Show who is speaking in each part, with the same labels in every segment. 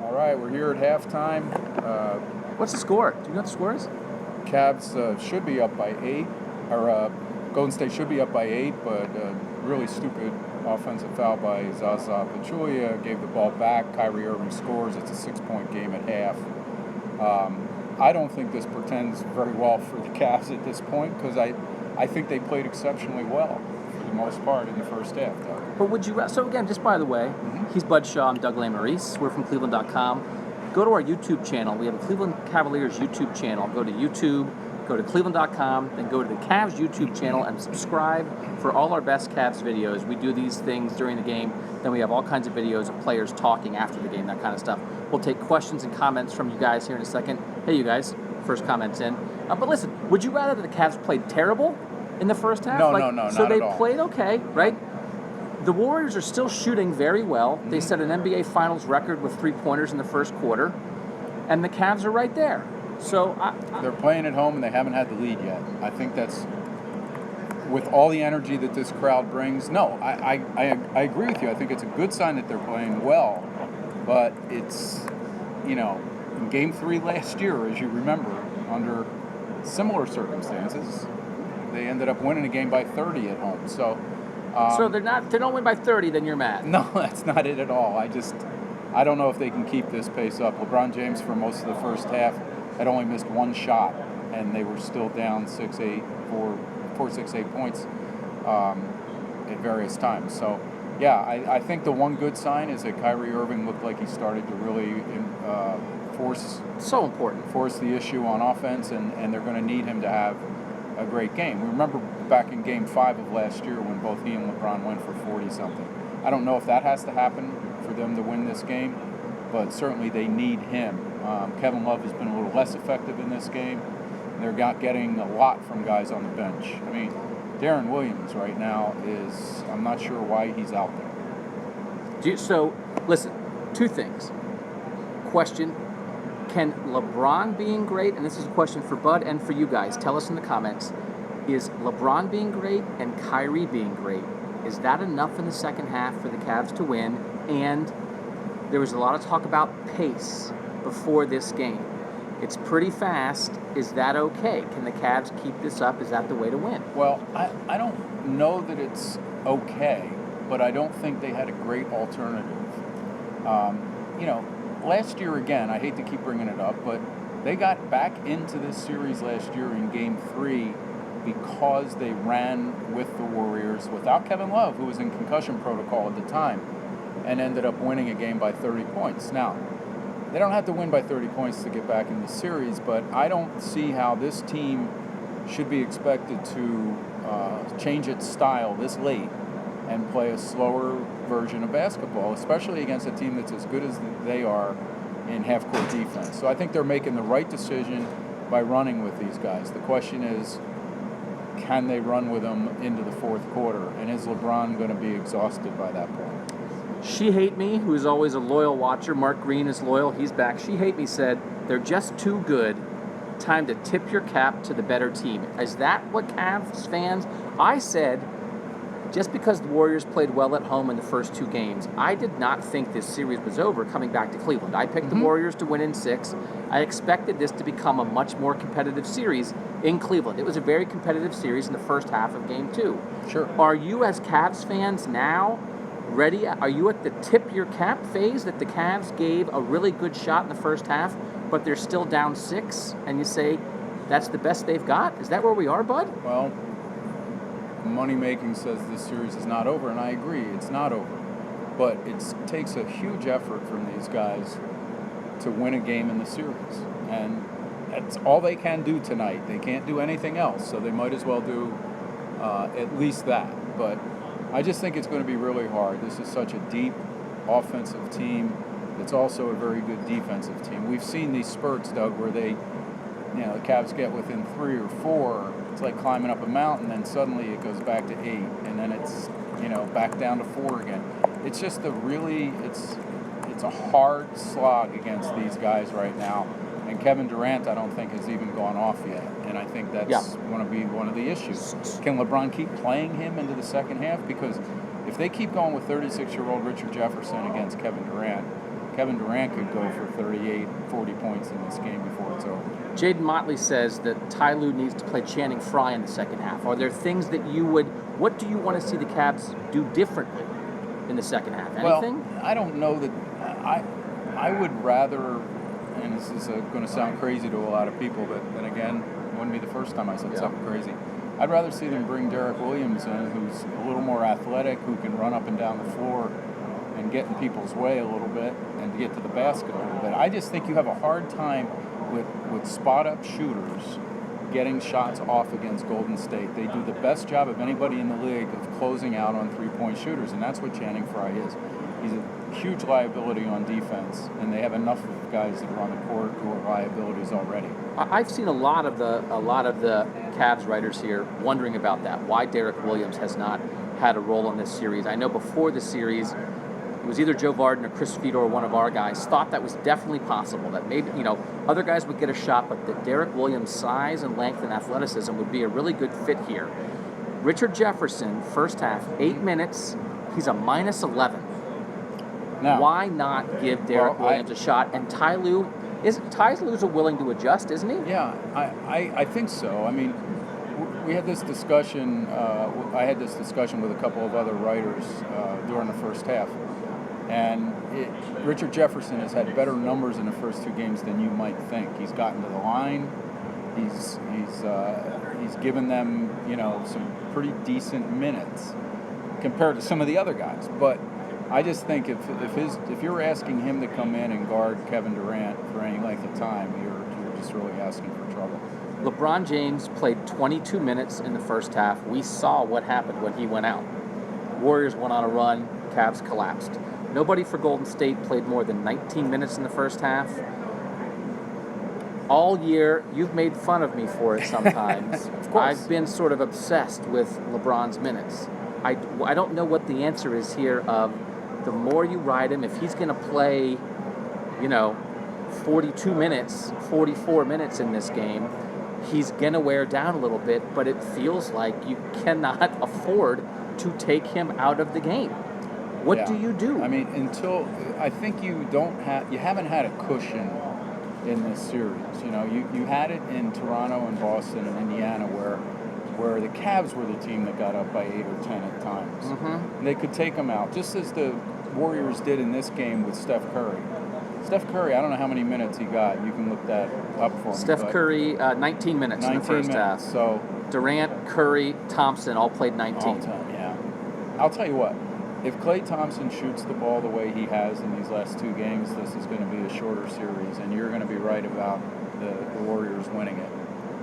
Speaker 1: All right, we're here at halftime.
Speaker 2: What's the score? Do you know what the score is?
Speaker 1: Cavs should be up by 8, or Golden State should be up by 8, but really stupid offensive foul by Zaza Pachulia gave the ball back. Kyrie Irving scores. It's a 6-point game at half. I don't think this portends very well for the Cavs at this point because I think they played exceptionally well for the most part in the first half, Doug.
Speaker 2: But would you... So again, just by the way, he's Bud Shaw. I'm Doug Lesmerises. We're from cleveland.com. Go to our YouTube channel. We have a Cleveland Cavaliers YouTube channel. Go to YouTube, go to cleveland.com, then go to the Cavs YouTube channel and subscribe for all our best Cavs videos. We do these things during the game. Then we have all kinds of videos of players talking after the game, that kind of stuff. We'll take questions and comments from you guys here in a second. Hey, you guys, first comments in. But listen, would you rather that the Cavs played terrible in the first half?
Speaker 1: No,
Speaker 2: So
Speaker 1: not
Speaker 2: they
Speaker 1: at all.
Speaker 2: played okay, right? The Warriors are still shooting very well. They set an NBA Finals record with 3-pointers in the first quarter. And the Cavs are right there. So
Speaker 1: They're playing at home and they haven't had the lead yet. I think that's, with all the energy that this crowd brings, no, I agree with you. I think it's a good sign that they're playing well. But it's, in Game 3 last year, as you remember, under similar circumstances, they ended up winning a game by 30 at home. So
Speaker 2: they don't win by 30, then you're mad.
Speaker 1: no, that's not it at all. I don't know if they can keep this pace up. LeBron James, for most of the first half, had only missed one shot, and they were still down 4-6-8 points at various times. So, yeah, I think the one good sign is that Kyrie Irving looked like he started to really force the issue on offense, and they're going to need him to have a great game. Remember back in Game 5 of last year when both he and LeBron went for 40-something. I don't know if that has to happen for them to win this game, but certainly they need him. Kevin Love has been a little less effective in this game. They're not getting a lot from guys on the bench. I mean, Darren Williams right now I'm not sure why he's out there.
Speaker 2: So, listen, two things. Question, can LeBron being great, and this is a question for Bud and for you guys, tell us in the comments, is LeBron being great and Kyrie being great, is that enough in the second half for the Cavs to win? And there was a lot of talk about pace before this game. It's pretty fast. Is that okay? Can the Cavs keep this up? Is that the way to win?
Speaker 1: Well, I don't know that it's okay, but I don't think they had a great alternative. Last year, again, I hate to keep bringing it up, but they got back into this series last year in Game 3 because they ran with the Warriors without Kevin Love, who was in concussion protocol at the time, and ended up winning a game by 30 points. Now, they don't have to win by 30 points to get back in the series, but I don't see how this team should be expected to change its style this late and play a slower version of basketball, especially against a team that's as good as they are in half-court defense. So I think they're making the right decision by running with these guys. The question is, can they run with them into the fourth quarter? And is LeBron going to be exhausted by that point?
Speaker 2: She Hate Me, who is always a loyal watcher, Mark Green is loyal, he's back. She Hate Me said, they're just too good. Time to tip your cap to the better team. Is that what Cavs fans... I said, just because the Warriors played well at home in the first two games, I did not think this series was over coming back to Cleveland. I picked the Warriors to win in 6. I expected this to become a much more competitive series in Cleveland. It was a very competitive series in the first half of Game 2.
Speaker 1: Sure.
Speaker 2: Are you, as Cavs fans now, ready? Are you at the tip your cap phase that the Cavs gave a really good shot in the first half, but they're still down 6, and you say that's the best they've got? Is that where we are, Bud?
Speaker 1: Well, money making says this series is not over, and I agree, it's not over. But it takes a huge effort from these guys to win a game in the series. And that's all they can do tonight. They can't do anything else, so they might as well do at least that. But I just think it's going to be really hard. This is such a deep offensive team. It's also a very good defensive team. We've seen these spurts, Doug, where the Cavs get within 3 or 4. It's like climbing up a mountain, and suddenly it goes back to 8, and then it's, back down to 4 again. It's just it's a hard slog against these guys right now. And Kevin Durant, I don't think, has even gone off yet. And I think that's going to be one of the issues. Can LeBron keep playing him into the second half? Because if they keep going with 36-year-old Richard Jefferson against Kevin Durant could go for 38, 40 points in this game before it's over.
Speaker 2: Jaden Motley says that Ty Lue needs to play Channing Frye in the second half. Are there things that what do you want to see the Cavs do differently in the second half? Anything?
Speaker 1: Well, I don't know that. I would rather, and this is going to sound crazy to a lot of people, but then again, it wouldn't be the first time I said something crazy. I'd rather see them bring Derek Williams in, who's a little more athletic, who can run up and down the floor and get in people's way a little bit and get to the basket a little bit. I just think you have a hard time with spot-up shooters getting shots off against Golden State. They do the best job of anybody in the league of closing out on three-point shooters, and that's what Channing Frye is. He's a huge liability on defense, and they have enough of guys that are on the court who are liabilities already.
Speaker 2: I've seen a lot of the Cavs writers here wondering about that. Why Derek Williams has not had a role in this series. I know before the series, it was either Joe Varden or Chris Fedor, one of our guys, thought that was definitely possible. That maybe other guys would get a shot, but that Derek Williams' size and length and athleticism would be a really good fit here. Richard Jefferson, first half, 8 minutes. He's a minus 11.
Speaker 1: Now,
Speaker 2: why not give Derek Williams a shot? And Ty Lue's willing to adjust, isn't he?
Speaker 1: Yeah, I think so. I mean, we had this discussion. I had this discussion with a couple of other writers during the first half, and Richard Jefferson has had better numbers in the first two games than you might think. He's gotten to the line. He's given them some pretty decent minutes compared to some of the other guys, but. I just think if you're asking him to come in and guard Kevin Durant for any length of time, you're just really asking for trouble.
Speaker 2: LeBron James played 22 minutes in the first half. We saw what happened when he went out. Warriors went on a run. Cavs collapsed. Nobody for Golden State played more than 19 minutes in the first half. All year, you've made fun of me for it sometimes.
Speaker 1: Of course.
Speaker 2: I've been sort of obsessed with LeBron's minutes. I don't know what the answer is here of the more you ride him, if he's going to play, 42 minutes, 44 minutes in this game, he's going to wear down a little bit, but it feels like you cannot afford to take him out of the game. What do you do?
Speaker 1: I mean, I think you haven't had a cushion in this series. You had it in Toronto and Boston and Indiana where the Cavs were the team that got up by 8 or 10 at times.
Speaker 2: Mm-hmm.
Speaker 1: And they could take them out, just as the Warriors did in this game with Steph Curry. Steph Curry, I don't know how many minutes he got. You can look that up for me.
Speaker 2: Steph Curry, 19 minutes in the first half.
Speaker 1: So
Speaker 2: Durant, Curry, Thompson all played 19.
Speaker 1: All time, yeah. I'll tell you what. If Klay Thompson shoots the ball the way he has in these last two games, this is going to be a shorter series, and you're going to be right about the Warriors winning it.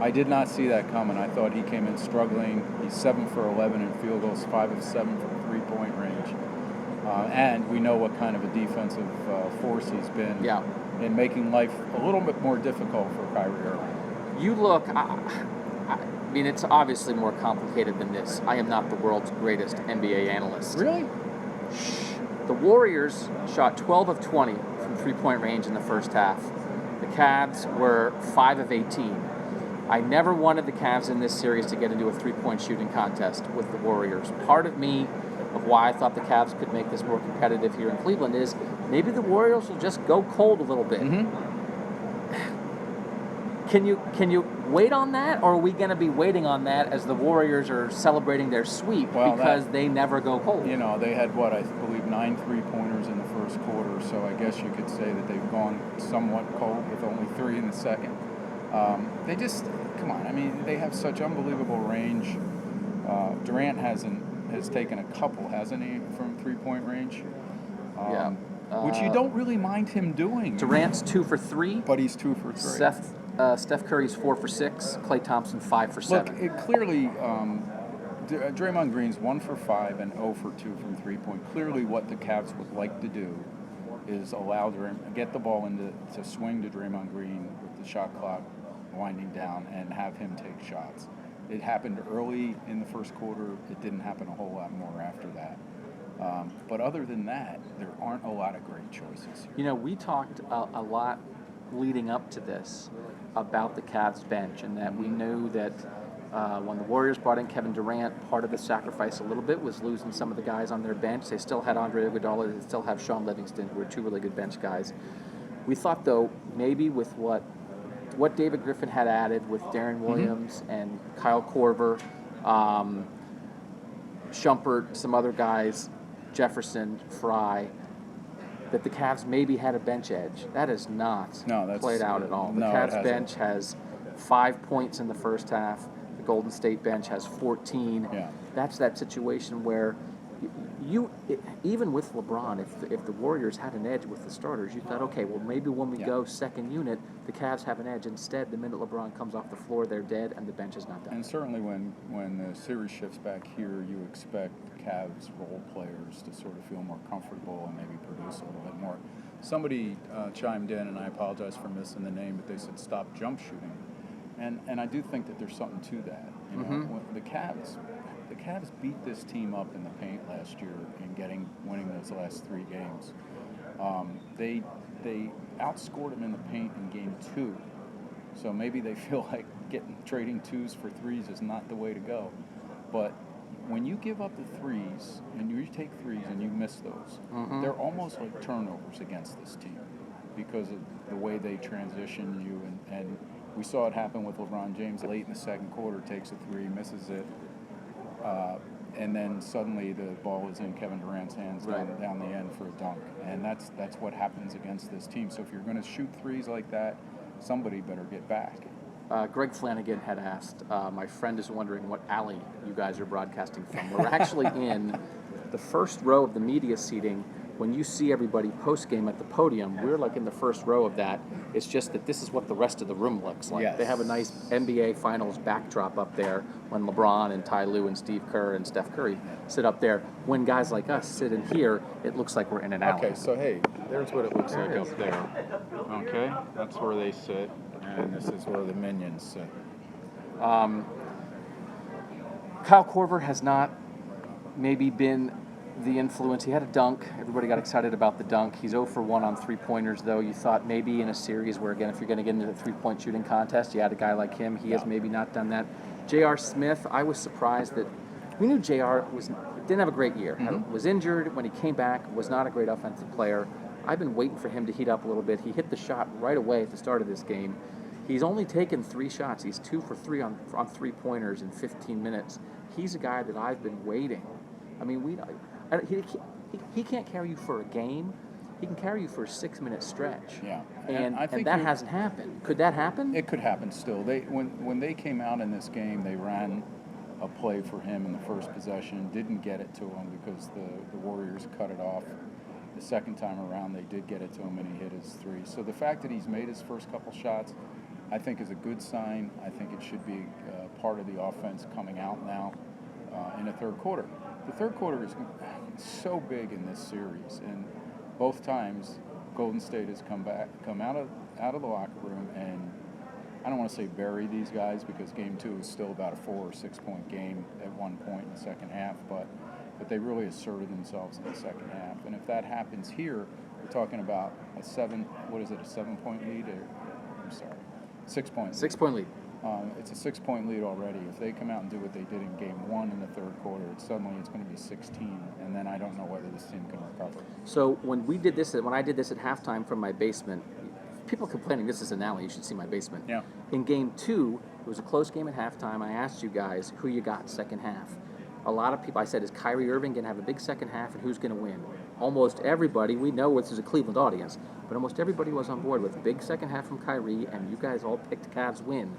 Speaker 1: I did not see that coming. I thought he came in struggling. He's 7 for 11 in field goals, 5 of 7 from three-point range. And we know what kind of a defensive force he's been in making life a little bit more difficult for Kyrie Irving.
Speaker 2: You look, I mean, it's obviously more complicated than this. I am not the world's greatest NBA analyst.
Speaker 1: Really?
Speaker 2: The Warriors shot 12 of 20 from three-point range in the first half. The Cavs were 5 of 18. I never wanted the Cavs in this series to get into a three-point shooting contest with the Warriors. Part of me, of why I thought the Cavs could make this more competitive here in Cleveland, is maybe the Warriors will just go cold a little bit.
Speaker 1: Mm-hmm.
Speaker 2: Can you wait on that, or are we going to be waiting on that as the Warriors are celebrating their sweep because they never go cold?
Speaker 1: They had, I believe 9 three-pointers in the first quarter, so I guess you could say that they've gone somewhat cold with only 3 in the second. They just, come on, I mean, they have such unbelievable range. Durant has taken a couple, hasn't he, from three-point range? Which you don't really mind him doing.
Speaker 2: Durant's 2 for 3.
Speaker 1: But he's 2 for 3.
Speaker 2: Steph Curry's 4 for 6. Klay Thompson 5 for 7.
Speaker 1: Look, it clearly, Draymond Green's 1 for 5 and 0 for 2 from three-point. Clearly what the Cavs would like to do is get the ball to swing to Draymond Green with the shot clock winding down and have him take shots. It happened early in the first quarter. It didn't happen a whole lot more after that. But other than that, there aren't a lot of great choices here.
Speaker 2: We talked a lot leading up to this about the Cavs bench, and that we knew that When the Warriors brought in Kevin Durant, part of the sacrifice a little bit was losing some of the guys on their bench. They still had Andre Iguodala. They still have Sean Livingston, who are two really good bench guys. We thought, though, maybe with what David Griffin had added with Darren Williams and Kyle Korver, Shumpert, some other guys, Jefferson, Fry, that the Cavs maybe had a bench edge. That is not played out at all. The Cavs bench has 5 points in the first half. The Golden State bench has 14.
Speaker 1: Yeah.
Speaker 2: That's that situation where even with LeBron, if the Warriors had an edge with the starters, you thought, okay, well, maybe when we go second unit, the Cavs have an edge. Instead, the minute LeBron comes off the floor, they're dead, and the bench is not done.
Speaker 1: And certainly when the series shifts back here, you expect Cavs role players to sort of feel more comfortable and maybe produce a little bit more. Somebody chimed in, and I apologize for missing the name, but they said stop jump shooting. And I do think that there's something to that. You know, when the Cavs beat this team up in the paint last year in winning those last 3 games. They outscored them in the paint in game 2. So maybe they feel like trading 2s for 3s is not the way to go. But when you give up the 3s and you take 3s and you miss those, they're almost like turnovers against this team because of the way they transition you. And we saw it happen with LeBron James late in the second quarter, takes a 3, misses it. And then suddenly the ball is in Kevin Durant's hands down the end for a dunk. And that's what happens against this team. So if you're going to shoot 3s like that, somebody better get back.
Speaker 2: Greg Flanagan had asked, my friend is wondering what alley you guys are broadcasting from. We're actually in the first row of the media seating. When you see everybody post-game at the podium, we're like in the first row of that. It's just that this is what the rest of the room looks like.
Speaker 1: Yes.
Speaker 2: They have a nice NBA Finals backdrop up there when LeBron and Ty Lue and Steve Kerr and Steph Curry sit up there. When guys like us sit in here, it looks like we're in an alley.
Speaker 1: Okay, so hey, there's what it looks like up there. Okay, that's where they sit, and this is where the minions sit.
Speaker 2: Kyle Korver has not maybe been the influence. He had a dunk. Everybody got excited about the dunk. He's 0 for 1 on 3-pointers, though. You thought maybe in a series where, again, if you're going to get into the 3-point shooting contest, you had a guy like him. He has maybe not done that. J.R. Smith, I was surprised that we knew J.R. didn't have a great year. Was injured when he came back, was not a great offensive player. I've been waiting for him to heat up a little bit. He hit the shot right away at the start of this game. He's only taken 3 shots. He's 2 for 3 on 3-pointers in 15 minutes. He's a guy that I've been waiting. I mean, he can't carry you for a game. He can carry you for a 6-minute stretch. Yeah, and I think that hasn't happened. Could that happen?
Speaker 1: It could happen still. When they came out in this game, they ran a play for him in the first possession, didn't get it to him because the Warriors cut it off. The second time around, they did get it to him, and he hit his 3. So the fact that he's made his first couple shots, I think, is a good sign. I think it should be part of the offense coming out now in the third quarter. The third quarter is so big in this series, and both times Golden State has come out of the locker room, and I don't want to say bury these guys because Game 2 is still about a 4 or 6 point game at one point in the second half, but they really asserted themselves in the second half. And if that happens here, we're talking about a 7-point lead? I'm sorry, 6-point lead.
Speaker 2: 6-point lead.
Speaker 1: It's a 6-point lead already. If they come out and do what they did in Game 1 in the third quarter, suddenly it's going to be 16, and then I don't know whether this team can recover.
Speaker 2: So when I did this at halftime from my basement, people complaining this is an alley. You should see my basement.
Speaker 1: Yeah.
Speaker 2: In Game 2, it was a close game at halftime. I asked you guys who you got second half. A lot of people, I said, is Kyrie Irving going to have a big second half, and who's going to win? Almost everybody, we know this is a Cleveland audience, but almost everybody was on board with a big second half from Kyrie, and you guys all picked Cavs win.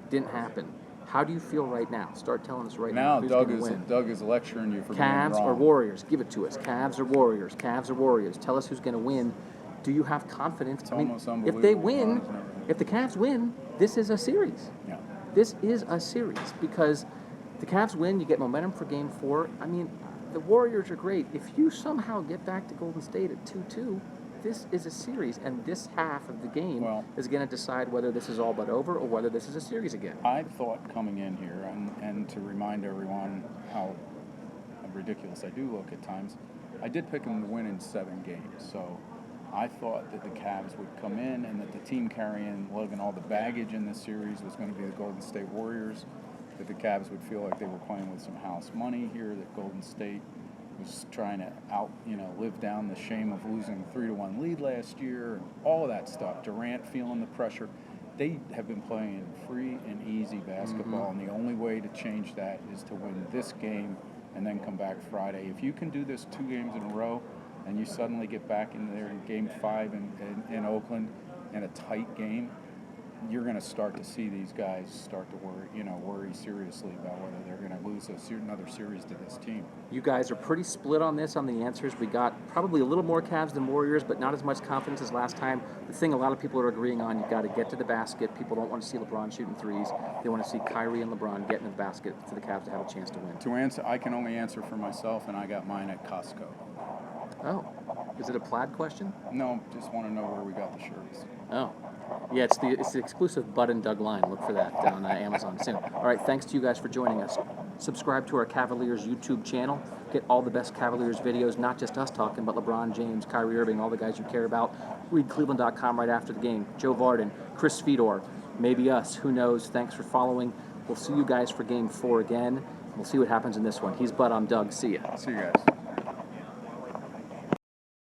Speaker 2: Didn't happen. How do you feel right now? Start telling us right now. Who's
Speaker 1: Doug
Speaker 2: win.
Speaker 1: Doug is lecturing you for being wrong.
Speaker 2: Cavs or Warriors? Give it to us. Cavs or Warriors? Cavs or Warriors? Tell us who's going to win. Do you have confidence?
Speaker 1: It's almost unbelievable.
Speaker 2: If they win, if the Cavs win, this is a series.
Speaker 1: Yeah.
Speaker 2: This is a series because the Cavs win, you get momentum for Game 4. I mean, the Warriors are great. If you somehow get back to Golden State at 2-2, this is a series, and this half of the game is going to decide whether this is all but over or whether this is a series again.
Speaker 1: I thought coming in here, and to remind everyone how ridiculous I do look at times, I did pick them to win in 7 games. So I thought that the Cavs would come in and that the team lugging all the baggage in this series was going to be the Golden State Warriors. that the Cavs would feel like they were playing with some house money here, that Golden State was trying to live down the shame of losing a 3-1 lead last year, and all of that stuff. Durant feeling the pressure. They have been playing free and easy basketball, and the only way to change that is to win this game and then come back Friday. If you can do this 2 games in a row, and you suddenly get back in there in Game 5 in Oakland in a tight game, you're going to start to see these guys start to worry seriously about whether they're going to lose another series to this team.
Speaker 2: You guys are pretty split on this, on the answers. We got probably a little more Cavs than Warriors, but not as much confidence as last time. The thing a lot of people are agreeing on, you got to get to the basket. People don't want to see LeBron shooting threes. They want to see Kyrie and LeBron getting to the basket for the Cavs to have a chance to win.
Speaker 1: To answer, I can only answer for myself, and I got mine at Costco.
Speaker 2: Oh, is it a plaid question?
Speaker 1: No, just want to know where we got the shirts.
Speaker 2: Oh. Yeah, it's the exclusive Bud and Doug line. Look for that on Amazon soon. All right, thanks to you guys for joining us. Subscribe to our Cavaliers YouTube channel. Get all the best Cavaliers videos, not just us talking, but LeBron James, Kyrie Irving, all the guys you care about. Read cleveland.com right after the game. Joe Varden, Chris Fedor, maybe us. Who knows? Thanks for following. We'll see you guys for Game 4 again. We'll see what happens in this one. He's Bud, I'm Doug. See ya.
Speaker 1: See you guys.